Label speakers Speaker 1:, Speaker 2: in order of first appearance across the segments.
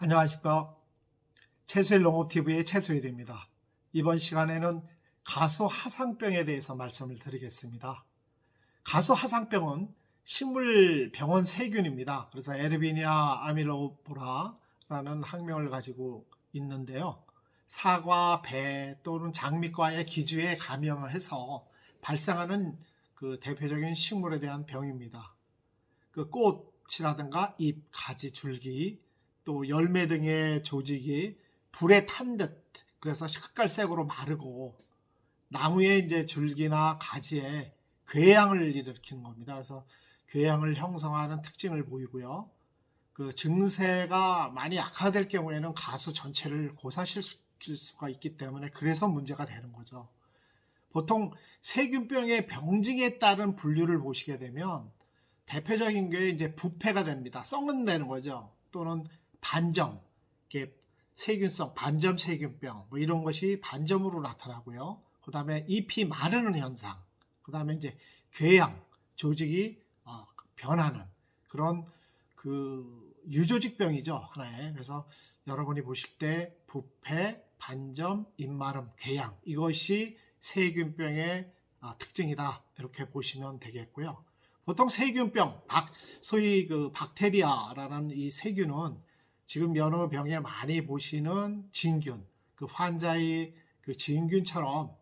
Speaker 1: 안녕하십니까. 최수일 농업TV의 최수일입니다. 이번 시간에는 가수 하상병에 대해서 말씀을 드리겠습니다. 가수 하상병은 식물병원 세균입니다. 그래서 에르비니아 아밀로보라라는 학명을 가지고 있는데요. 사과, 배 또는 장미과의 기주에 감염을 해서 발생하는 그 대표적인 식물에 대한 병입니다. 그 꽃이라든가 잎, 가지, 줄기, 또 열매 등의 조직이 불에 탄 듯, 그래서 흑갈색으로 마르고 나무의 이제 줄기나 가지에 궤양을 일으키는 겁니다. 그래서 궤양을 형성하는 특징을 보이고요. 그 증세가 많이 악화될 경우에는 가수 전체를 고사시킬 수가 있기 때문에 그래서 문제가 되는 거죠. 보통 세균병의 병증에 따른 분류를 보시게 되면 대표적인 게 이제 부패가 됩니다. 썩는다는 거죠. 또는 반점, 이게 세균성 반점 세균병 뭐 이런 것이 반점으로 나타나고요. 그 다음에 잎이 마르는 현상, 그 다음에 이제 궤양 조직이 변하는 그런 그 유조직병이죠, 하나의. 그래서 여러분이 보실 때 부패, 반점, 잎마름, 궤양 이것이 세균병의 특징이다 이렇게 보시면 되겠고요. 보통 세균병, 소위 그 박테리아라는 이 세균은 지금 여러 병에 많이 보시는 진균, 그 환자의 그 진균처럼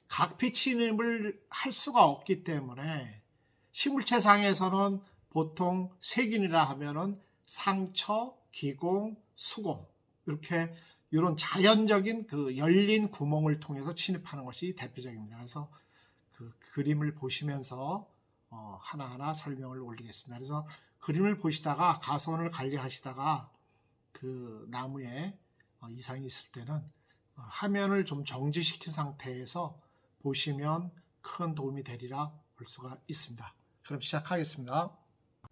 Speaker 1: 각피 침입을 할 수가 없기 때문에 식물체상에서는 보통 세균이라 하면은 상처, 기공, 수공 이렇게 이런 자연적인 그 열린 구멍을 통해서 침입하는 것이 대표적입니다. 그래서 그 그림을 보시면서 하나하나 설명을 올리겠습니다. 그래서 그림을 보시다가 가선을 관리하시다가 그 나무에 이상이 있을 때는 화면을 좀 정지시킨 상태에서 보시면 큰 도움이 되리라 볼 수가 있습니다. 그럼 시작하겠습니다.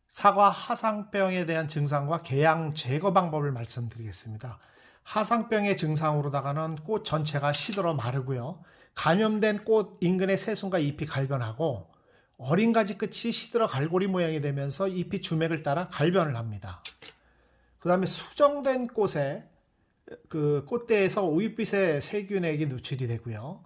Speaker 1: 사과 하상병에 대한 증상과 궤양 제거 방법을 말씀드리겠습니다. 하상병의 증상으로다가는 꽃 전체가 시들어 마르고요. 감염된 꽃 인근의 새순과 잎이 갈변하고 어린 가지 끝이 시들어 갈고리 모양이 되면서 잎이 주맥을 따라 갈변을 합니다. 그 다음에 수정된 꽃에 그 꽃대에서 우윳빛의 세균액이 누출이 되고요.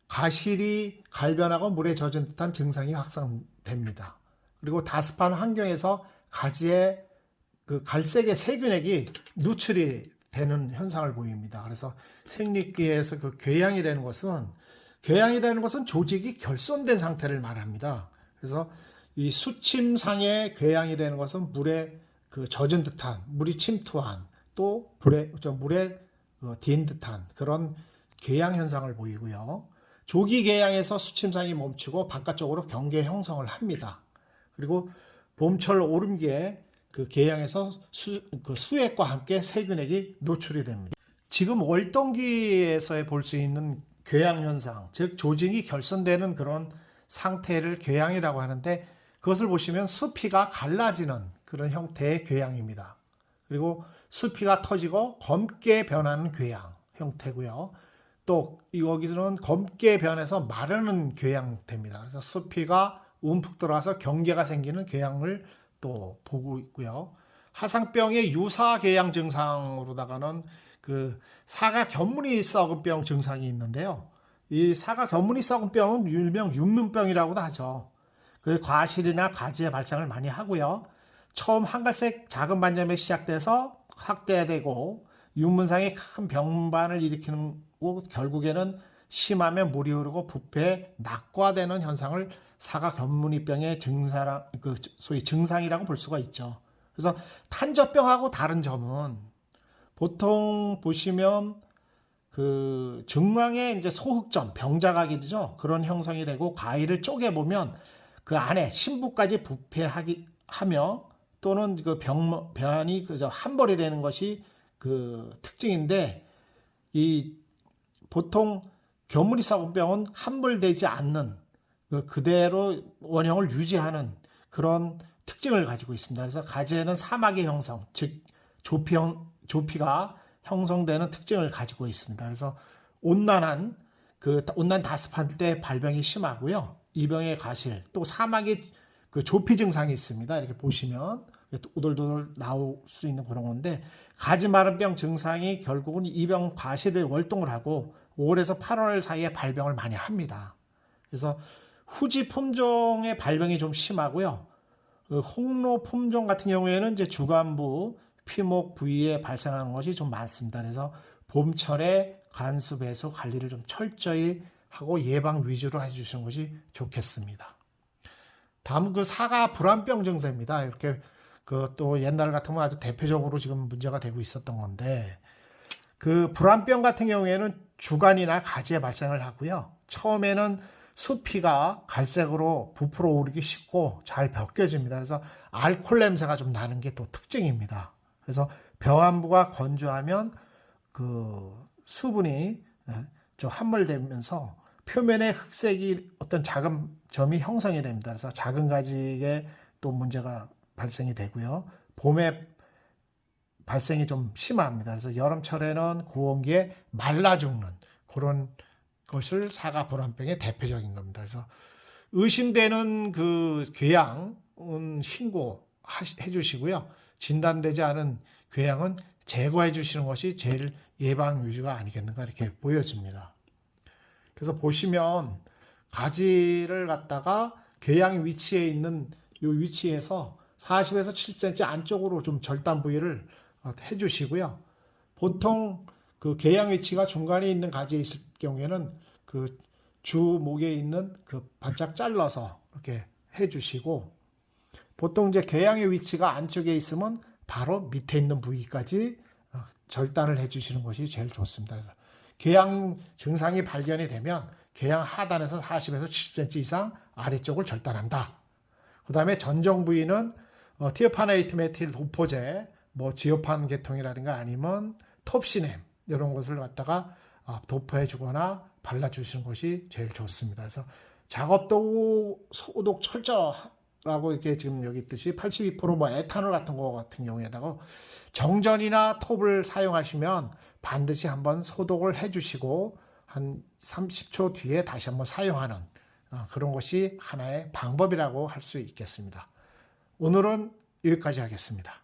Speaker 1: 가실이 갈변하고 물에 젖은 듯한 증상이 확산됩니다. 그리고 다습한 환경에서 가지에 그 갈색의 세균액이 누출이 되는 현상을 보입니다. 그래서 생리기에서 그 궤양이라는 것은 조직이 결손된 상태를 말합니다. 그래서 이 수침상의 궤양이라는 것은 물에 그 젖은 듯한, 물이 침투한, 또 물에 딘 듯한 그런 궤양 현상을 보이고요. 조기 궤양에서 수침상이 멈추고 바깥쪽으로 경계 형성을 합니다. 그리고 봄철 오름기에 그 궤양에서 수액과 함께 세균액이 노출이 됩니다. 지금 월동기에서 볼 수 있는 궤양 현상, 즉 조직이 결손되는 그런 상태를 궤양이라고 하는데 그것을 보시면 수피가 갈라지는 그런 형태의 궤양입니다. 그리고 수피가 터지고 검게 변하는 궤양 형태고요. 또 여기서는 검게 변해서 마르는 궤양됩니다. 그래서 수피가 움푹 들어와서 경계가 생기는 궤양을 또 보고 있고요. 하상병의 유사 궤양 증상으로다가는 그 사과 견문이 썩은 병 증상이 있는데요. 이 사과 견문이 썩은 병은 일명 윤문병이라고도 하죠. 그 과실이나 가지의 발생을 많이 하고요. 처음 한갈색 작은 반점에 시작돼서 확대되고 윤문상의 큰 병반을 일으키는 거 결국에는 심하면 물이 흐르고 부패, 낙과되는 현상을 사과 견문이병의 소위 증상이라고 볼 수가 있죠. 그래서 탄저병하고 다른 점은 보통 보시면 그 중앙에 이제 소흑점, 병자각이죠. 그런 형성이 되고 가위를 쪼개 보면 그 안에 심부까지 부패하며 또는 그 변이 그저 함벌이 되는 것이 그 특징인데 이 보통 견문이 썩은 병은 함벌되지 않는 그대로 원형을 유지하는 그런 특징을 가지고 있습니다. 그래서 가지에는 사막의 형성, 즉 조피가 형성되는 특징을 가지고 있습니다. 그래서 온난 다습한 때 발병이 심하고요. 이 병의 가실 또 사막의 그 조피 증상이 있습니다. 이렇게 보시면 오돌도돌 나올 수 있는 그런 건데, 가지마름병 증상이 결국은 이병 과실을 월동을 하고 5월에서 8월 사이에 발병을 많이 합니다. 그래서 후지 품종의 발병이 좀 심하고요. 홍로 품종 같은 경우에는 이제 주관부, 피목 부위에 발생하는 것이 좀 많습니다. 그래서 봄철에 간수 배수 관리를 좀 철저히 하고 예방 위주로 해주시는 것이 좋겠습니다. 다음은 그 사과 불안병 증세입니다. 이렇게 그 또 옛날 같으면 아주 대표적으로 지금 문제가 되고 있었던 건데, 그 불안병 같은 경우에는 주간이나 가지에 발생을 하고요. 처음에는 수피가 갈색으로 부풀어 오르기 쉽고 잘 벗겨집니다. 그래서 알코올 냄새가 좀 나는 게 또 특징입니다. 그래서 벼안부가 건조하면 그 수분이 좀 함몰되면서 표면에 흑색이 어떤 작은 점이 형성이 됩니다. 그래서 작은 가지에 또 문제가 발생이 되고요. 봄에 발생이 좀 심합니다. 그래서 여름철에는 고온기에 말라 죽는 그런 것을 사과 불안병의 대표적인 겁니다. 그래서 의심되는 그 궤양은 신고해 주시고요. 진단되지 않은 궤양은 제거해 주시는 것이 제일 예방 위주가 아니겠는가 이렇게 보여집니다. 그래서 보시면 가지를 갖다가 궤양 위치에 있는 이 위치에서 40에서 70cm 안쪽으로 좀 절단 부위를 해 주시고요. 보통 그 궤양 위치가 중간에 있는 가지에 있을 경우에는 그 주목에 있는 그 바짝 잘라서 이렇게 해 주시고, 보통 이제 궤양의 위치가 안쪽에 있으면 바로 밑에 있는 부위까지 절단을 해 주시는 것이 제일 좋습니다. 그래서 궤양 증상이 발견이 되면 궤양 하단에서 40에서 70cm 이상 아래쪽을 절단한다. 그 다음에 전정 부위는 티오파네이트 메틸 도포제, 뭐 지오판 계통이라든가 아니면 톱시넴 이런 것을 갖다가 도포해 주거나 발라 주시는 것이 제일 좋습니다. 그래서 작업도구 소독 철저라고 이렇게 지금 여기 있듯이 82%뭐 에탄올 같은 거 같은 경우에다가 정전이나 톱을 사용하시면 반드시 한번 소독을 해 주시고 한 30초 뒤에 다시 한번 사용하는 그런 것이 하나의 방법이라고 할 수 있겠습니다. 오늘은 여기까지 하겠습니다.